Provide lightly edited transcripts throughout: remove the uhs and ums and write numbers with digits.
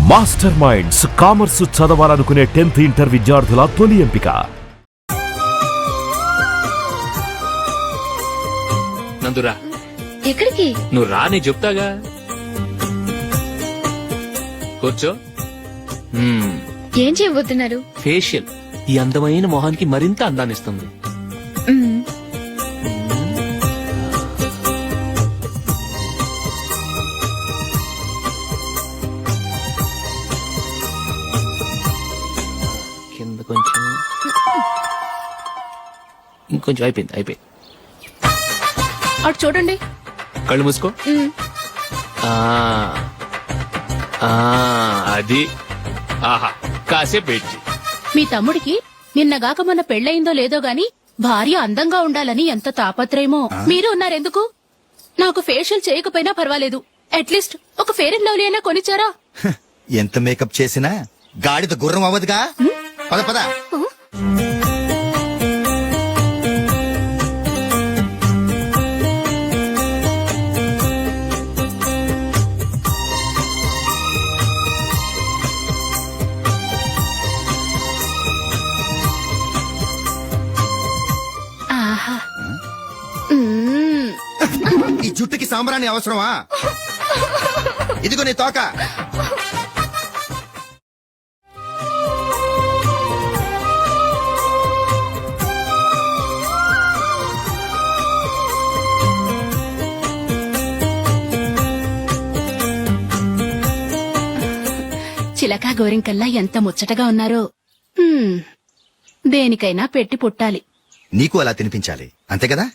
Master minds commerce చదవాలనుకునే 10th inter విద్యార్థుల తొలి ఎంపిక. నందురా, ఎక్కడికి? నువ్వు రా, నీ చెప్తాగా. కూర్చో. ఏం చేయబోతున్నారు? ఫేషియల్ ఈ అందమైన మొహానికి మరింత అందాన్నిస్తుంది. కింద కొంచెం, ఇంకొంచెం. అయిపోయింది. అటు చూడండి. కళ్ళు మూసుకో. అది ఆహా, కాసేపు వెయిట్ చెయ్. మీ తమ్ముడికి నిన్నగాక మొన్న పెళ్లయిందో లేదో గాని భార్య అందంగా ఉండాలని ఎంత తాపత్రయమో. మీరు ఉన్నారెందుకు? నాకు ఫేషియల్ చేయకపోయినా పర్వాలేదు, అట్లీస్ట్ ఒక ఫేర్ అండ్ లవ్లీ అయినా కొనిచ్చారా? ఎంత మేకప్ చేసినా గాడిద గుర్రం అవ్వదుగా. పద పద. ఈ జుట్టుకి సాంబ్రాణి అవసరమా? ఇదిగో నీ తోక. చిలకా గోరింకల్లా ఎంత ముచ్చటగా ఉన్నారో. దేనికైనా పెట్టి పుట్టాలి. నీకు అలా తినిపించాలి, అంతే కదా?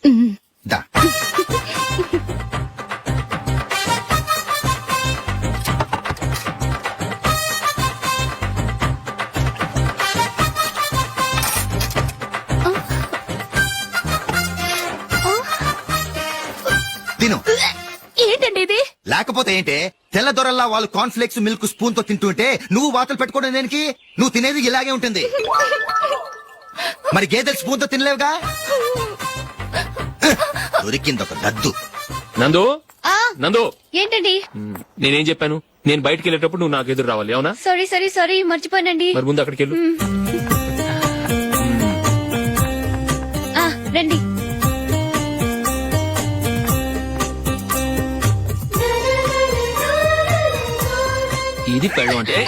దా. తిను. ఏంటండి ఇది? లేకపోతే ఏంటే, తెల్ల దొరల్లా వాళ్ళు కార్న్ఫ్లేక్స్ మిల్క్ స్పూన్ తో తింటుంటే నువ్వు వాతలు పెట్టుకోవడం దేనికి? నువ్వు తినేది ఇలాగే ఉంటుంది. మరి గేదెలు స్పూన్ తో తినలేవుగా. దొరికింది ఒక దద్దు. నందు, నందు, ఏంటండి? నేనేం చెప్పాను? నేను బయటికి వెళ్ళేటప్పుడు నువ్వు నాకు ఎదురు రావాలి, అవునా? సారీ మర్చిపోయానండి. మరి ముందు అక్కడికి వెళ్ళు. రండి. ఇది పెళ్ళం అంటే.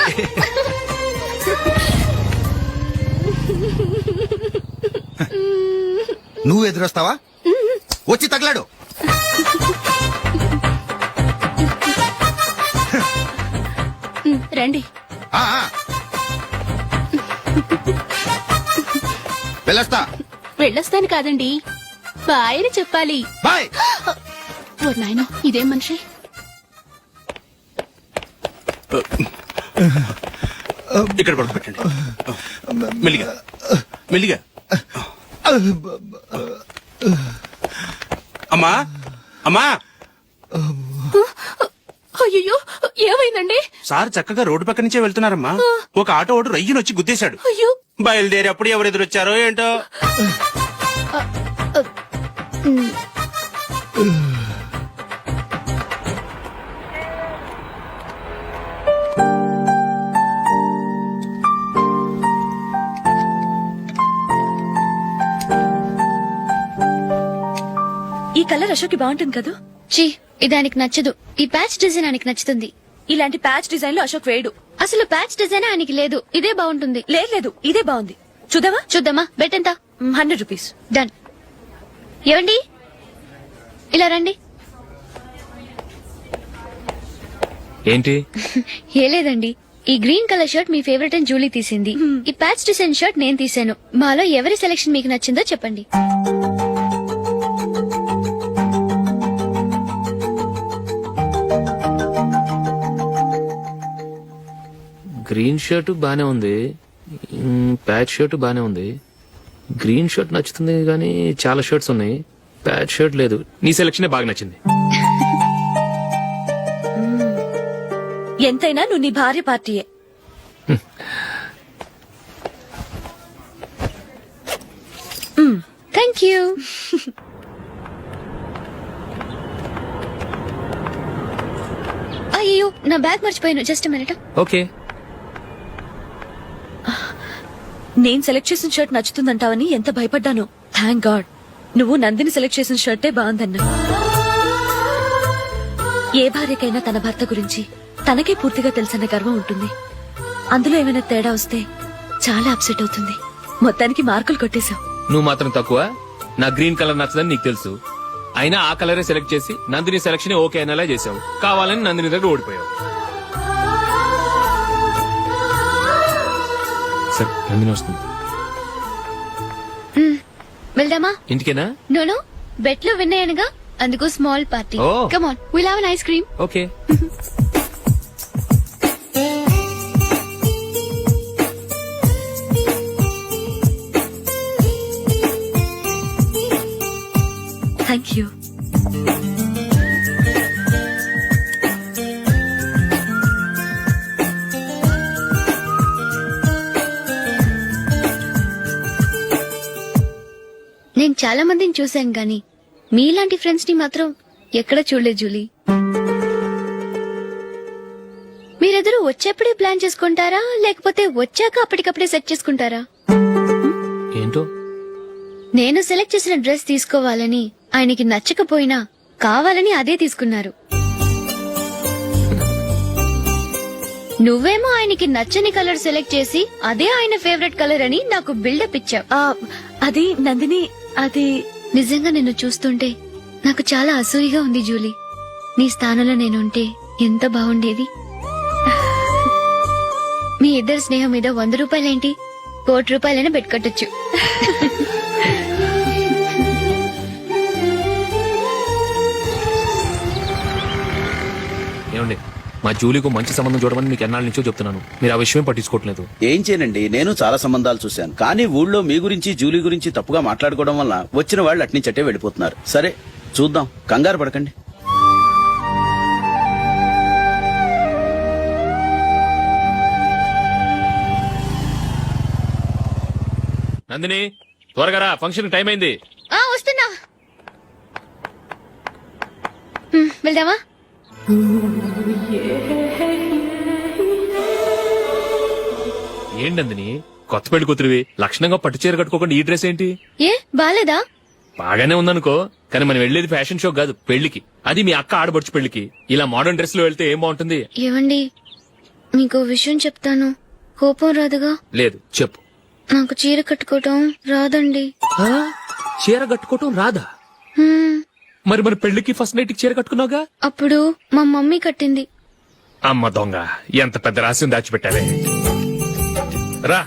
నువ్వు ఎదురొస్తావా? వచ్చి తగలాడు. రండి. వెళ్ళొస్తా. వెళ్ళొస్తాను కాదండి, బాయ్ అని చెప్పాలి. బాయ్. ఓ నాయనో, ఇదేం మనిషి? ఇక్కడ పడుకోబెట్టండి. మెల్లిగా మెల్లిగా. అమ్మా అమ్మా. అయ్యో, ఏమైందండి? సార్ చక్కగా రోడ్డు పక్క నుంచే వెళ్తున్నారమ్మా. ఒక ఆటో ఓడు రయ్యనొచ్చి గుద్దేశాడు. అయ్యో. బయలుదేరి అప్పుడు ఎవరు ఎదురొచ్చారో ఏంటో. ఈ కలర్ అశోక్ బాగుంటుంది కదా? చీ, ఇదానికి నచ్చదు. ఈ ప్యాచ్ డిజైన్ ఆయనకి నచ్చుతుంది. ఇలాంటి ప్యాచ్ డిజైన్ లో అశోక్ వేయడు. అసలు ప్యాచ్ డిజైన్ ఆయనకి లేదు. ఇదే బాగుంటుంది. లేదు, ఇదే బాగుంది. చూద్దామా? బెట్ ఎంత? 100 రూపీస్. డన్. ఏవండి, ఇలా రండి. ఏంటి? ఏ లేదండి, ఈ గ్రీన్ కలర్ షర్ట్ మీ ఫేవరెట్ అని జూలీ తీసింది. ఈ ప్యాచ్ డిజైన్ షర్ట్ నేను తీసాను. మాలో ఎవరి సెలెక్షన్ మీకు నచ్చిందో చెప్పండి. గ్రీన్ షర్ట్ బానే ఉంది, ప్యాచ్ షర్ట్ బానే ఉంది. గ్రీన్ షర్ట్ నచ్చుతుంది కానీ చాలా షర్ట్స్ ఉన్నాయి, ప్యాచ్ షర్ట్ లేదు. నీ సెలెక్షన్ బాగా నచ్చింది. ఎంతైనా నువ్వు నీ భార్య పార్టీయే. Thank you. అయ్యో నా బ్యాగ్ మర్చిపోయాను, జస్ట్ మినిట్. ఓకే. నేను సెలెక్ట్ చేసిన షర్ట్ నచ్చుతుందంటావని ఎంత భయపడ్డాను. థ్యాంక్ గాడ్ నువ్వు నందిని సెలెక్ట్ చేసిన షర్టే బాగుందన్నా. ఏ భార్యకైనా తన భర్త గురించి తనకే పూర్తిగా తెలుసన్న గర్వం ఉంటుంది. అందులో ఏమైనా తేడా వస్తే చాలా అప్సెట్ అవుతుంది. మొత్తానికి మార్కులు కొట్టేశావు. నువ్వు మాత్రం తక్కువ. నా గ్రీన్ కలర్ నచ్చదని నీకు తెలుసు, అయినా ఆ కలరే సెలెక్ట్ చేసి నందిని సెలక్షన్ ఓకే అనేలా చేసావు. కావాలని నందిని దగ్గర ఓడిపోయావు. సరే, నందిని వస్తుంది. వెళ్దామా? ఇంటికేనా? నోను, బెట్ లో విన్నాయనగా, అందుకు small party. Oh. Come on, will have an ice cream. Okay. Thank you. నేను చాలా మందిని చూశాను గాని మీలాంటి ఫ్రెండ్స్ ని మాత్రం ఎక్కడ చూడలేదు జూలీ. మీరెదరూ వచ్చేప్పుడే ప్లాన్ చేసుకుంటారా, లేకపోతే వచ్చాక అప్పటికప్పుడే సెట్ చేసుకుంటారా? ఏంటో నేను సెలెక్ట్ చేసిన డ్రెస్ తీసుకోవాలని ఆయనకి నచ్చకపోయినా కావాలని అదే తీసుకున్నారు. నువ్వేమో ఆయనకి నచ్చని కలర్ సెలెక్ట్ చేసి అదే ఆయన ఫేవరెట్ కలర్ అని నాకు బిల్డప్ ఇచ్చావు. అది నందిని, అది నిజంగా నిన్ను చూస్తుంటే నాకు చాలా అసూయగా ఉంది జూలీ. నీ స్థానంలో నేనుంటే ఎంత బాగుండేది. మీ ఇద్దరు స్నేహం మీద 100 రూపాయలేంటి, 1 కోటి రూపాయలైనా పెట్టుకట్టొచ్చు. ఏమండి, మా జూలీకు మంచి సంబంధం చూడమని మీకు ఎన్నాళ్ళ నుంచో చెప్తున్నాను, మీరు ఆ విషయం పట్టించుకోవట్లేదు. ఏం చేయనండి, నేను చాలా సంబంధాలు చూశాను. కానీ ఊళ్ళో మీ గురించి జూలీ గురించి తప్పుగా మాట్లాడుకోవడం వల్ల వచ్చిన వాళ్ళు అట్నుంచటే వెళ్ళిపోతున్నారు. సరే చూద్దాం, కంగారు పడకండి. నందిని, త్వరగా రా, ఫంక్షన్ టైం అయింది. వస్తున్నా. వెళ్దామా? ఏంటి నందిని, కొత్త పెళ్లి కూతురివి, లక్షణంగా పట్టు చీర కట్టుకోకుండా ఈ డ్రెస్ ఏంటి? ఏ బాలేదా? బాగానే ఉందనుకో, కానీ మనం వెళ్లేది ఫ్యాషన్ షో కాదు, పెళ్లికి. అది మీ అక్క ఆడబడుచు పెళ్లికి. ఇలా మోడర్న్ డ్రెస్ లో వెళ్తే ఏం బాగుంటుంది? ఏవండి, మీకు విషయం చెప్తాను, కోపం రాదుగా? లేదు, చెప్పు. నాకు చీర కట్టుకోవటం రాదండి. చీర కట్టుకోవటం రాదా? హ్మ్, మరి మన పెళ్లికి ఫస్ట్ నైట్ చీర కట్టుకున్నావుగా? అప్పుడు మా మమ్మీ కట్టింది. అమ్మ దొంగ, ఎంత పెద్ద రహస్యం దాచిపెట్టావే. రా.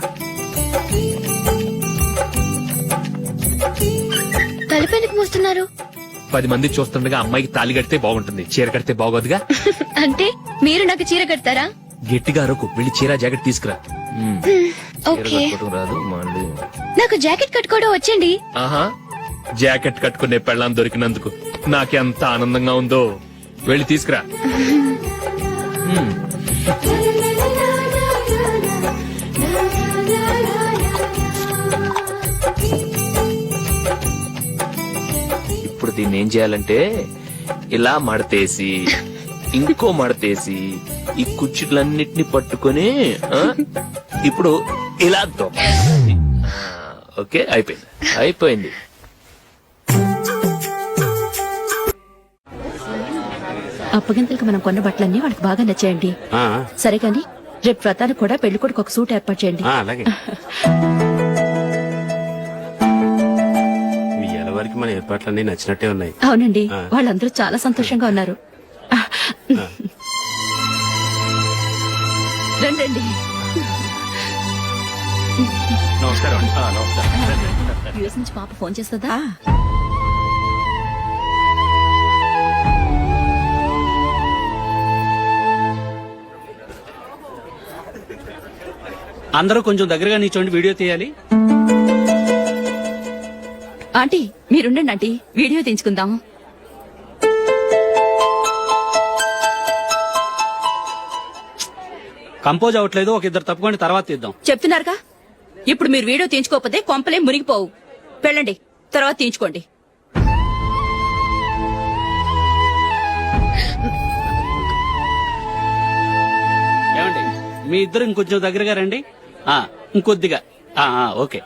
తలుపెందుకు మూస్తున్నారు? 10 మంది చూస్తుండగా అమ్మాయికి తాళి కడితే బాగుంటుంది, చీర కడితే బాగోదుగా. అంటే మీరు నాకు చీర కడతారా? గట్టిగా అరకు, వెళ్ళి చీర జాకెట్ తీసుకురా. చీర ఓకే, కట్టుకోవటం రాదు మళ్ళీ. నాకు జాకెట్ కట్టుకోవడం వచ్చండి. ఆహా, జాకెట్ కట్టుకునే పెళ్ళాం దొరికినందుకు నాకెంత ఆనందంగా ఉందో. వెళ్ళి తీసుకురా. ఇప్పుడు దీన్ని ఏం చేయాలంటే, ఇలా మడతేసి ఇంకో మడతేసి ఈ కుర్చీలన్నిటిని పట్టుకొని ఇప్పుడు ఇలా దొక్కాలి. ఓకే, అయిపోయింది. అప్పగింతలకు మనం కొన్న బట్టలన్నీ వాళ్ళకి బాగా నచ్చాయండి. సరే కానీ రేపు వ్రతానికి కూడా పెళ్లి కొడుకు ఒక సూట్ ఏర్పాటు చేయండి. అలాగే. మీ ఎలవారికి మన ఏర్పాట్లన్నీ నచ్చినట్టే ఉన్నాయి. అవునండి, వాళ్ళందరూ చాలా సంతోషంగా ఉన్నారు. రండి. నమస్కారం. యూఎస్ నుంచి పాప ఫోన్ చేస్తుందా? అందరూ కొంచెం దగ్గరగా నిల్చోండి, వీడియో తీయాలి. ఆంటీ మీరుండండి ఆంటీ, వీడియో తీయించుకుందాం. కంపోజ్ అవ్వట్లేదు, ఒక ఇద్దరు తప్పుకోండి, తర్వాత తీద్దాం. చెప్తున్నారుగా, ఇప్పుడు మీరు వీడియో తీయించుకోకపోతే కొంపలే మునిగిపోవు. వెళ్ళండి, తర్వాత తీయించుకోండి. మీ ఇద్దరు ఇంకొంచెం దగ్గరగా రండి. ఇంకొద్దిగా. ఓకే.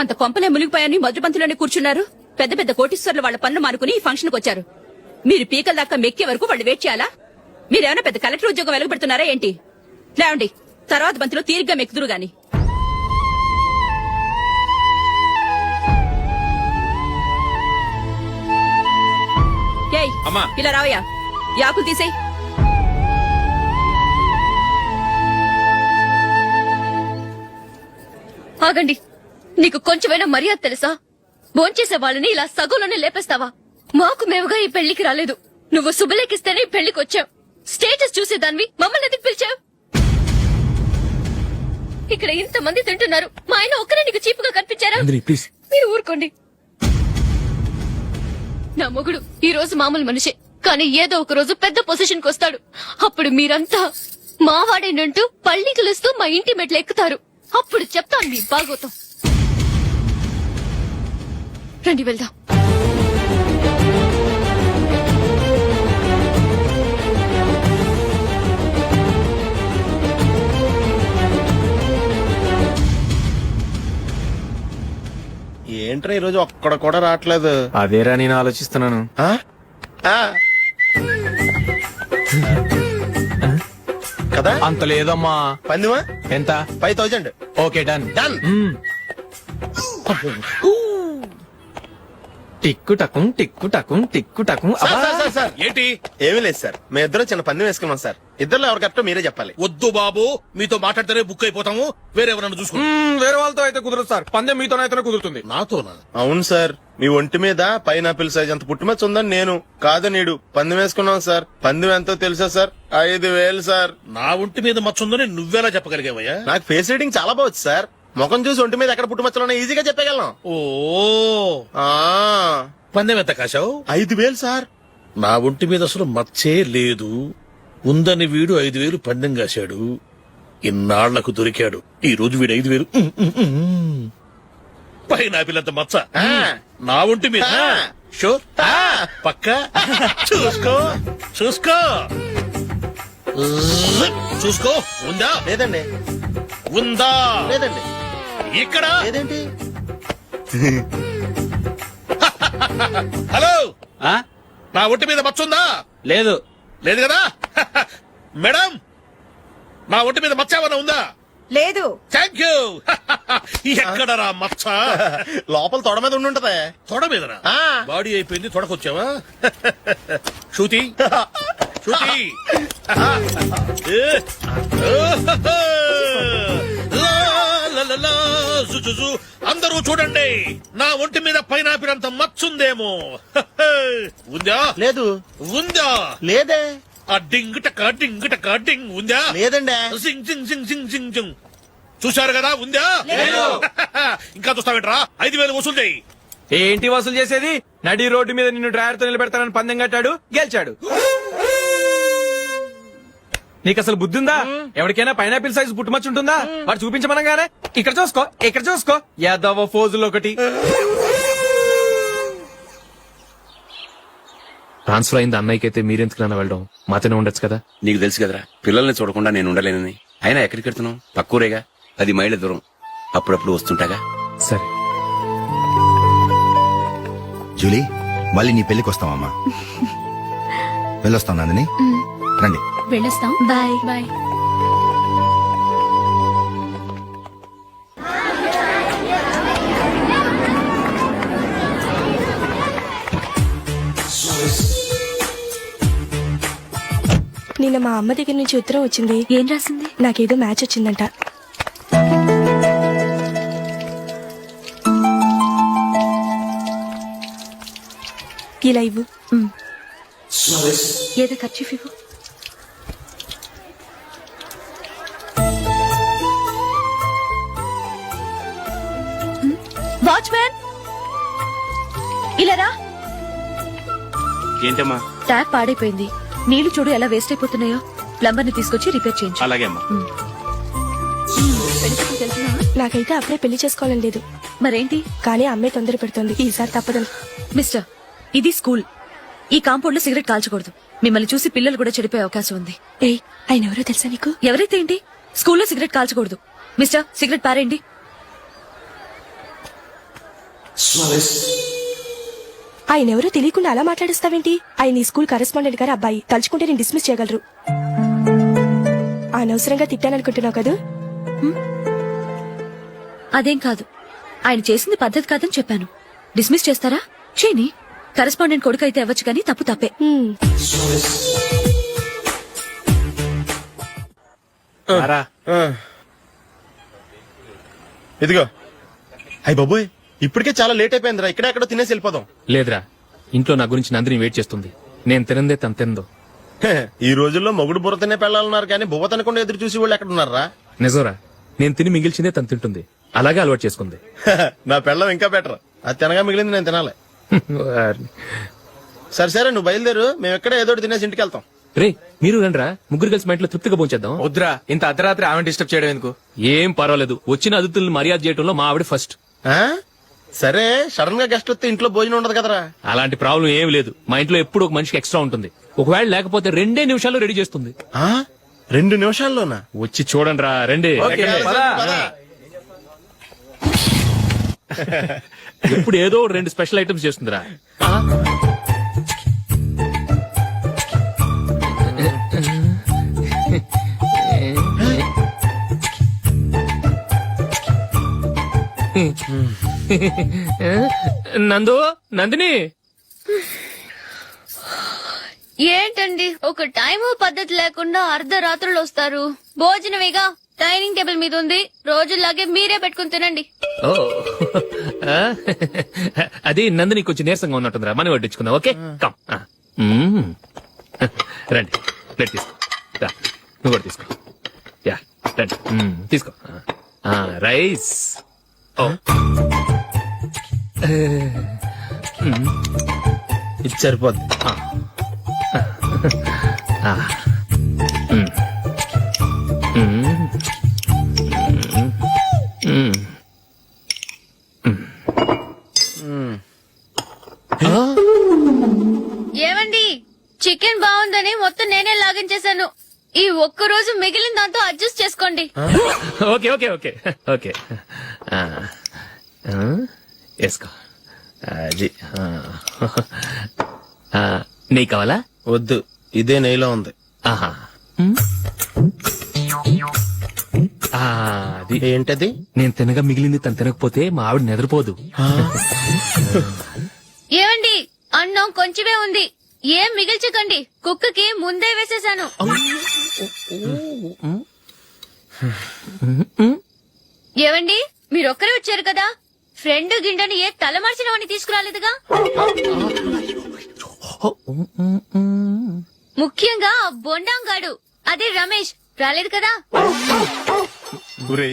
అంత కొంపలే మునిగిపోయాని మొదటి పంతిలోనే కూర్చున్నారు. పెద్ద పెద్ద కోటీశ్వర్లు వాళ్ళ పనులు మానుకుని ఈ ఫంక్షన్ కు వచ్చారు. మీరు పీకల దాకా మెక్కే వరకు వాళ్ళు వెయిట్ చేయాలా? మీరేమైనా పెద్ద కలెక్టర్ ఉద్యోగం వెలుగుపెడుతున్నారా ఏంటి? లేవండి, తర్వాత బంతిలో తీరిగ్గా మెక్కుదురు గాని. ఏయ్, ఇలా రావయ్యా, యాకులు తీసేయ్. ఆగండి, నీకు కొంచెమైనా మర్యాద తెలుసా? భోంచేసే వాళ్ళని ఇలా సగంలోనే లేపేస్తావా? మాకు మేముగా ఈ పెళ్లికి రాలేదు. నువ్వు శుభలేఖిస్తేనే ఈ పెళ్లికి వచ్చావు. స్టేటస్ చూసేదానివి మమ్మల్ని ఎందుకు పిలిచావు? ఇక్కడ ఇంతమంది తింటున్నారు, మా ఆయన ఒక్కరే నీకు చీపుగా కనిపించారా? మీరు ఊరుకోండి. నా మొగుడు ఈ రోజు మామూలు మనిషే, కానీ ఏదో ఒక రోజు పెద్ద పొజిషన్ కు వస్తాడు. అప్పుడు మీరంతా మావాడేనంటూ పళ్ళి కలుస్తూ మా ఇంటి మెట్లు ఎక్కుతారు. అప్పుడు చెప్తాను మీ బాగోతాం. రండి వెళ్దాం. ఏంట్రా ఈరోజు ఒక్కడ కూడా రావట్లేదు? అదేరా నేను ఆలోచిస్తున్నాను. కదా అంత లేదమ్మా. పందిమా ఎంత? 5000. Okay, done. డన్. టిక్కు టకుం టిక్కు టకుం టిక్కు టకుం. సార్ ఏంటి? ఏమీ లేదు సార్, మేము ఇద్దరు చిన్న పందెం వేసుకున్నాం సార్. ఇద్దరు ఎవరు కరెక్టో మీరే చెప్పాలి. వద్దు బాబు, మీతో మాట్లాడితేనే బుక్ అయిపోతాము. వేరే ఎవరన్నా చూసుకుంటాం. వేరే వాళ్ళతో అయితే కుదరదు సార్, పందెం మీతోనైతేనే కుదురుతుంది. నాతోనా? అవును సార్, మీ ఒంటి మీద పైనాపిల్ సైజ్ అంత పుట్టుమచ్చ ఉందని నేను కాదు నీడు పందెం వేసుకున్నాం సార్. పందెం ఎంతో తెలుసా సార్? 5000 సార్. నా ఒంటి మీద మచ్చ ఉందని నువ్వెలా చెప్పగలిగావయ్యా? నాకు ఫేస్ రీడింగ్ చాలా బాగుంది సార్. ముఖం చూసి ఒంటి మీద ఎక్కడ పుట్టుమచ్చలో ఈజీగా చెప్పగలను. ఓ, పందెం ఎంత కాశావు? 5000 సార్. నా ఒంటి మీద అసలు మచ్చే లేదు. ఉందని వీడు 5000 పందెం కాశాడు. ఇన్నాళ్లకు దొరికాడు. ఈ రోజు వీడు 5000 పైనాపిలంత మచ్చ నా ఒంటి మీద. షూర్, పక్క చూసుకో చూసుకో చూసుకో. ఉందా? లేదండి. ఉందా? లేదండి. ఇక్కడ లేదేంటి? హలో, నా ఒంటి మీద మచ్చ ఉందా? లేదు. లేదు కదా? మేడం, నా ఒంటి మీద మచ్చ ఏమన్నా ఉందా? లేదు. Thank you. ఎక్కడరా మచ్చ? లోపల తొడ మీద ఉండుంటదే. తొడ మీదనా? బాడీ అయిపోయింది, తొడకొచ్చావా? శృతి శృతి. అందరూ చూడండి, నా ఒంటి మీద పైనాపిల్ అంత మచ్చుందేమో. ఉందా? లేదు. ఉందా? లేదే. ఆ డింగ్ టక డింగ్ టక డింగ్ ఉందా? లేదండి. సింగ్ సింగ్ సింగ్ సింగ్ సింగ్ సింగ్. చూశారు కదా? ఉందా? ఇంకా చూస్తావేట్రా? 5000 వసూలు చేయి. ఏంటి వసూలు చేసేది? నడి రోడ్డు మీద నిన్ను డ్రైవర్ తో నిలబెడతానని పందెం కట్టాడు, గెలిచాడు. నీకు అసలు బుద్ధి ఉందా? ఎవరికైనా పైనాపిల్ సైజ్ పుట్టుమచ్చు ఉంటుందా? వాడు చూపించమనగానే ఇక్కడ చూసుకో, ఇక్కడ చూసుకో, యాదవ ఫోజులు ఒకటి. ట్రాన్స్ఫర్ అయింది అన్నయ్యకైతే మీరెందుకు వెళ్ళడం? మాతోనే ఉండొచ్చు కదా. నీకు తెలుసు కదరా, పిల్లల్ని చూడకుండా నేను ఉండలేనని. అయినా ఎక్కడికి వెళ్తున్నావు? తక్కువరేగా, 10 మైళ్ళ దూరం. అప్పుడప్పుడు వస్తుంటాగా. సరే జూలీ, మళ్ళీ నీ పెళ్లికి వస్తామమ్మా. వెళ్ళొస్తాం నందిని, రండి. వెళ్ళొస్తాం. Bye bye. నిన్న మా అమ్మ దగ్గర నుంచి ఉత్తరం వచ్చింది. ఏం రాసింది? నాకేదో మ్యాచ్ వచ్చిందంట. ఇలా ఇవ్వు. ఏదో ఖర్చు ఇవ్వు. వాచ్మ్యాన్, ఇలా రా. ఏంటమ్మా? ట్యాప్ పాడైపోయింది. నీళ్లు చూడు ఎలా వేస్ట్ అయిపోతున్నాయో. ప్లంబర్ ని తీసుకొచ్చి రిపేర్ చేయించు. అలాగే అమ్మా. నాకైతే అప్పుడే పెళ్లి చేసుకోవాలని లేదు, మరేంటి? కానీ అమ్మాయి తొందర పెడుతోంది. ఈసారి తప్పదని. మిస్టర్, ఇది స్కూల్. ఈ కాంపౌండ్ లో సిగరెట్ కాల్చకూడదు. మిమ్మల్ని చూసి పిల్లలు కూడా చెడిపోయే అవకాశం ఉంది. ఏయ్, ఆయన ఎవరో తెలుసా నీకు? ఎవరైతే ఏంటి, స్కూల్లో సిగరెట్ కాల్చకూడదు. మిస్టర్, సిగరెట్ పారేయండి. ఆయన ఎవరో తెలియకుండా అలా మాట్లాడిస్తావేంటి? ఆయన ఈ స్కూల్ కరెస్పాండెంట్ గారు అబ్బాయి. తలుచుకుంటే నేను డిస్మిస్ చేయగలరు. అనవసరంగా తిట్టాననుకుంటున్నావు కదా? అదేం కాదు. ఆయన చేసింది పద్ధతి కాదని చెప్పాను. డిస్మిస్ చేస్తారా? చేయని. కరెస్పాండెంట్ కొడుకు అయితే అవ్వచ్చు కానీ తప్పు తప్పే. రారా. ఇదిగో. అయ్య బాబోయ్, ఇప్పటికే చాలా లేట్ అయిపోయిందిరా. ఇక్కడే ఎక్కడో తినేసి వెళ్ళిపోదాం. లేదురా, ఇంట్లో నా గురించి నందిని వెయిట్ చేస్తుంది. నేను తినందే తను తిందో. హే, ఈ రోజుల్లో మొగుడు బుర్ర తినే పెళ్ళాలన్నారు కానీ బువ్వ తినకుండా ఎదురు చూసి వాళ్ళు ఎక్కడ ఉన్నారా? నిజంరా, నేను తిని మిగిల్చిందే తను తింటుంది. అలాగే అలవాటు చేసుకుంది. నా పెళ్ళం ఇంకా బెటర్. అది తినగా మిగిలింది నేను తినాలి. సరే సరే, నువ్వు బయలుదేరు. మేము ఎక్కడ ఏదో ఒకటి తినేసి ఇంటికి వెళ్తాం. రే, మీరు రండిరా, ముగ్గురు కలిసి మా ఇంట్లో తృప్తిగా పోంచేద్దాం. వద్దురా, ఇంత అర్ధరాత్రి ఆమె డిస్టర్బ్ చేయడం ఎందుకు? ఏం పర్వాలేదు, వచ్చిన అతిథులను మర్యాద చేయడంలో మా ఆవిడ ఫస్ట్. ఆ? సరే, సడన్ గా గెస్ట్ వస్తే ఇంట్లో భోజనం ఉండదు కదరా. అలాంటి ప్రాబ్లం ఏం లేదు. మా ఇంట్లో ఎప్పుడు ఒక మనిషికి ఎక్స్ట్రా ఉంటుంది. ఒకవేళ లేకపోతే 2 నిమిషాల్లో రెడీ చేస్తుంది. ఆ? 2 నిమిషాల్లోనా? వచ్చి చూడండి రా, రండి. ఇప్పుడు ఏదో 2 స్పెషల్ ఐటమ్స్ చేస్తుందిరా. నందిని, ఏంటండి ఒక టైము పద్ధతి లేకుండా అర్ధరాత్రులు వస్తారు? భోజనమేగా డైనింగ్ టేబుల్ మీద ఉంది. రోజుల్లాగే మీరే పెట్టుకుని తినండి. ఓ, అది నందిని కొంచెం నీరసంగా ఉన్నట్టుందిరా. మనం వడ్డించుకుందాం. Okay, come. రండి, ప్లేట్ తీసుకో. రా, నువ్వు కూడా తీసుకో. యా, రండి, తీసుకో. రైస్. ఓ, ఇది సరిపోద్ది. ఏమండి, చికెన్ బాగుందని మొత్తం నేనే లాగించేశాను. ఈ ఒక్క రోజు మిగిలిన దాంతో అడ్జస్ట్ చేసుకోండి. Okay okay okay okay. వేసుకో. అది నెయ్యి కావాలా? వద్దు, ఇదే నెయ్యిలో ఉంది. ఆహా, అది ఏంటది? నేను తినగా మిగిలింది తను తినకపోతే మా ఆవిడ నిద్రపోదు. ఏమండి, అన్నం కొంచెమే ఉంది. ఏం మిగిల్చకండి. కుక్కకి ముందే వేసేశాను. ఏవండి, మీరొక్కరే వచ్చారు కదా, ఫ్రెండ్ గిండని ఏ తలమార్చిన వాడిని తీసుకురాలేదుగా. ముఖ్యంగా బొండాంగాడు, అదే రమేష్ రాలేదు కదా. గురే,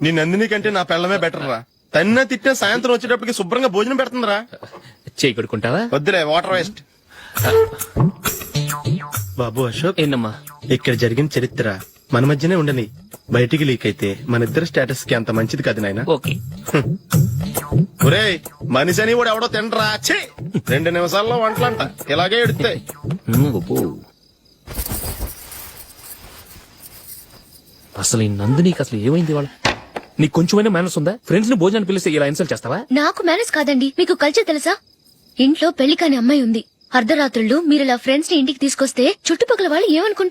నీ నందిని కంటే నా పెళ్ళమే బెటర్ రా. తన్న తిట్టిన సాయంత్రం వచ్చేటప్పటికి శుభ్రంగా భోజనం పెడుతుందిరా. చేయి కొడుకుంటావా? వద్దులే, వాటర్ వేస్ట్. బాబు అశోక్, ఏంటమ్మా? ఇక్కడ జరిగిన చరిత్ర మన మధ్యనే ఉండని. బయటికి లీక్ అయితే మన ఇద్దరు స్టేటస్ కి అంత మంచిది కాదు నాయన. ఓకే. ఒరే, మనిషి అని కూడా ఎవడో తినరా. 2 నిమిషాల్లో వంటలంట ఇలాగే ఎడుతాయి. అసలు ఈ నందినికి అసలు ఏమైంది? వాళ్ళ నీకు కొంచెమైనా మేనస్ ఉందా? ఫ్రెండ్స్ ని భోజనాన్ని పిలిస్తే ఇలా ఇన్సల్ట్ చేస్తావా? నాకు మేనేజ్ కాదండి, మీకు కల్చర్ తెలుసా? ఇంట్లో పెళ్లి కాని అమ్మాయి ఉంది. అర్ధరాత్రుళ్ళు మీరిలా ఫ్రెండ్స్ ని ఇంటికి తీసుకొస్తే చుట్టుపక్కల వాళ్ళు ఏమనుకుంటారు?